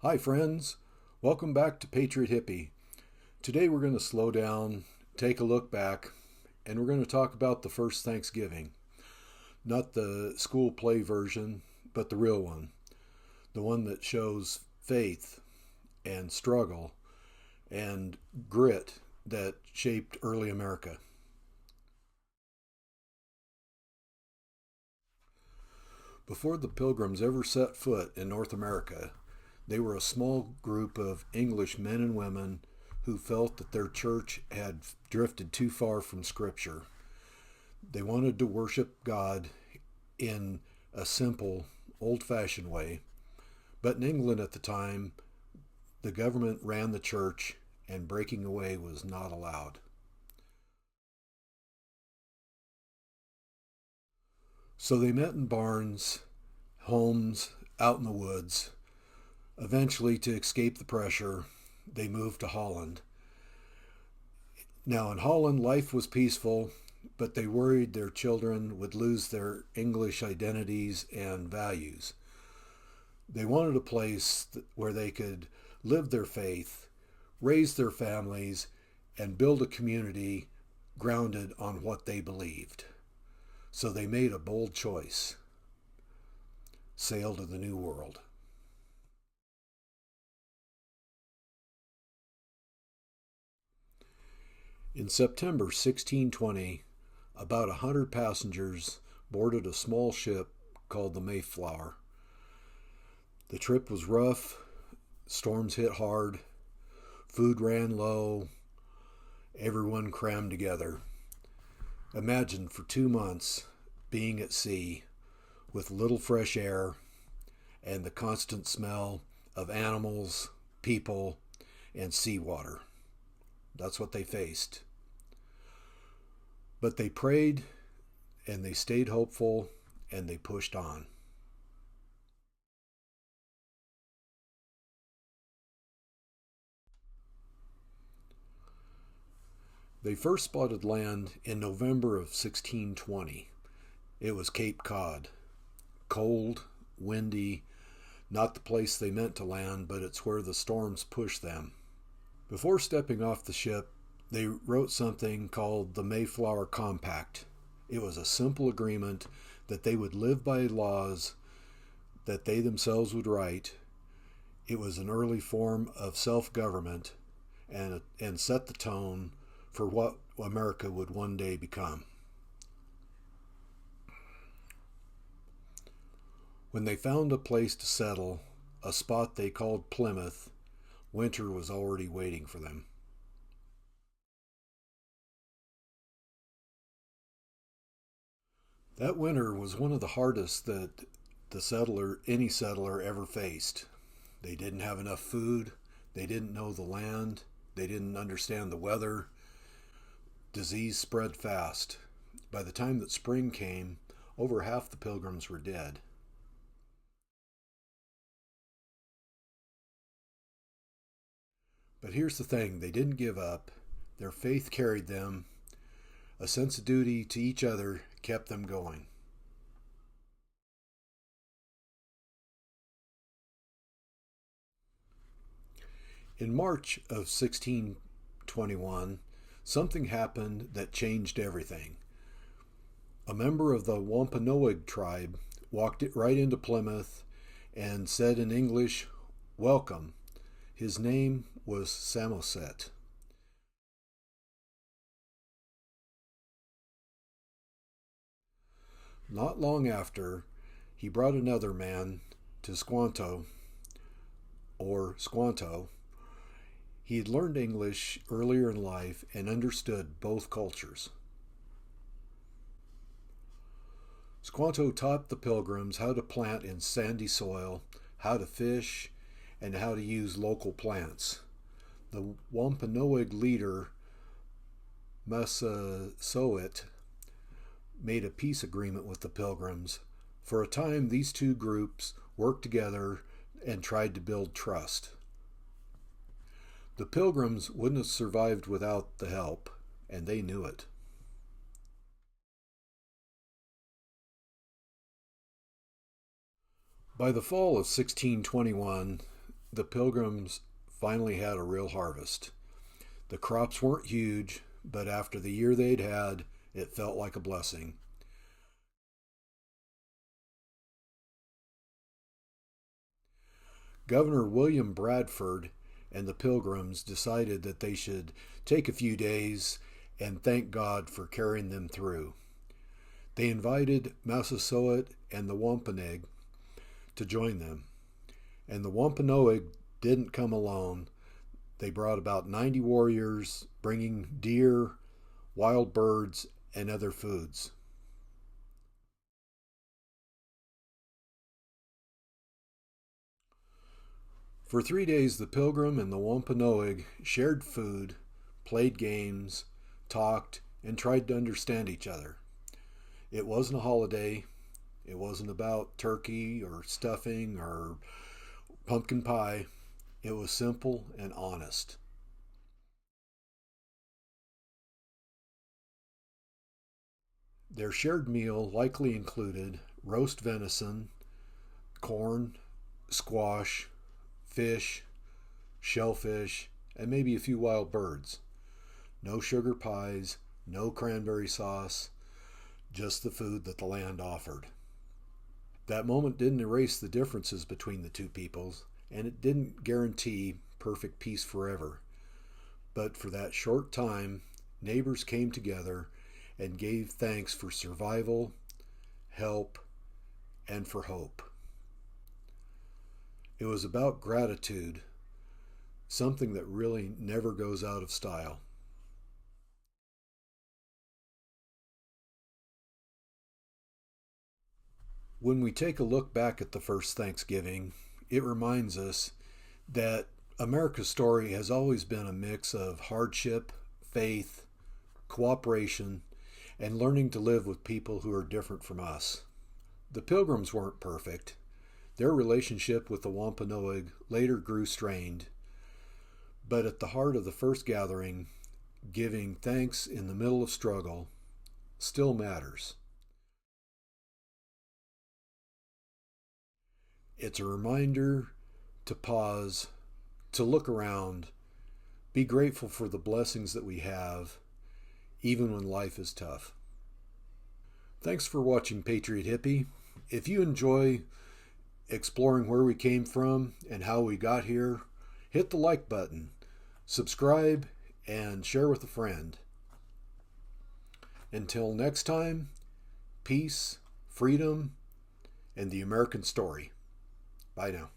Hi friends, welcome back to Patriot Hippie. Today we're going to slow down, take a look back, and we're going to talk about the first Thanksgiving. Not the school play version, but the real one. The one that shows faith and struggle and grit that shaped early America. Before the Pilgrims ever set foot in North America, they were a small group of English men and women who felt that their church had drifted too far from Scripture. They wanted to worship God in a simple, old-fashioned way, but in England at the time, the government ran the church and breaking away was not allowed. So they met in barns, homes, out in the woods. Eventually, to escape the pressure, they moved to Holland. Now, in Holland, life was peaceful, but they worried their children would lose their English identities and values. They wanted a place where they could live their faith, raise their families, and build a community grounded on what they believed. So they made a bold choice: sail to the New World. In September 1620, about 100 passengers boarded a small ship called the Mayflower. The trip was rough, storms hit hard, food ran low, everyone crammed together. Imagine for 2 months being at sea with little fresh air and the constant smell of animals, people, and seawater. That's what they faced. But they prayed and they stayed hopeful and they pushed on. They first spotted land in November of 1620. It was Cape Cod. Cold, windy, not the place they meant to land, but it's where the storms pushed them. Before stepping off the ship, they wrote something called the Mayflower Compact. It was a simple agreement that they would live by laws that they themselves would write. It was an early form of self-government and set the tone for what America would one day become. When they found a place to settle, a spot they called Plymouth, winter was already waiting for them. That winter was one of the hardest that any settler ever faced. They didn't have enough food, they didn't know the land, they didn't understand the weather. Disease spread fast. By the time that spring came, over half the Pilgrims were dead. But here's the thing, they didn't give up. Their faith carried them. A sense of duty to each other kept them going. In March of 1621, something happened that changed everything. A member of the Wampanoag tribe walked right into Plymouth and said in English, "Welcome." His name was Samoset. Not long after, he brought another man, Tisquantum, or Squanto. He had learned English earlier in life and understood both cultures. Squanto taught the Pilgrims how to plant in sandy soil, how to fish, and how to use local plants. The Wampanoag leader, Massasoit, made a peace agreement with the Pilgrims. For a time, these two groups worked together and tried to build trust. The Pilgrims wouldn't have survived without the help, and they knew it. By the fall of 1621, the Pilgrims finally had a real harvest. The crops weren't huge, but after the year they'd had, it felt like a blessing. Governor William Bradford and the Pilgrims decided that they should take a few days and thank God for carrying them through. They invited Massasoit and the Wampanoag to join them, and the Wampanoag didn't come alone. They brought about 90 warriors, bringing deer, wild birds, and other foods. For 3 days, the Pilgrim and the Wampanoag shared food, played games, talked, and tried to understand each other. It wasn't a holiday. It wasn't about turkey or stuffing or pumpkin pie. It was simple and honest. Their shared meal likely included roast venison, corn, squash, fish, shellfish, and maybe a few wild birds. No sugar pies, no cranberry sauce, just the food that the land offered. That moment didn't erase the differences between the two peoples, and it didn't guarantee perfect peace forever. But for that short time, neighbors came together and gave thanks for survival, help, and for hope. It was about gratitude, something that really never goes out of style. When we take a look back at the first Thanksgiving, it reminds us that America's story has always been a mix of hardship, faith, cooperation, and learning to live with people who are different from us. The Pilgrims weren't perfect. Their relationship with the Wampanoag later grew strained, but at the heart of the first gathering, giving thanks in the middle of struggle still matters. It's a reminder to pause, to look around, be grateful for the blessings that we have, even when life is tough. Thanks for watching Patriot Hippie. If you enjoy exploring where we came from and how we got here, hit the like button, subscribe, and share with a friend. Until next time, peace, freedom, and the American story. Bye now.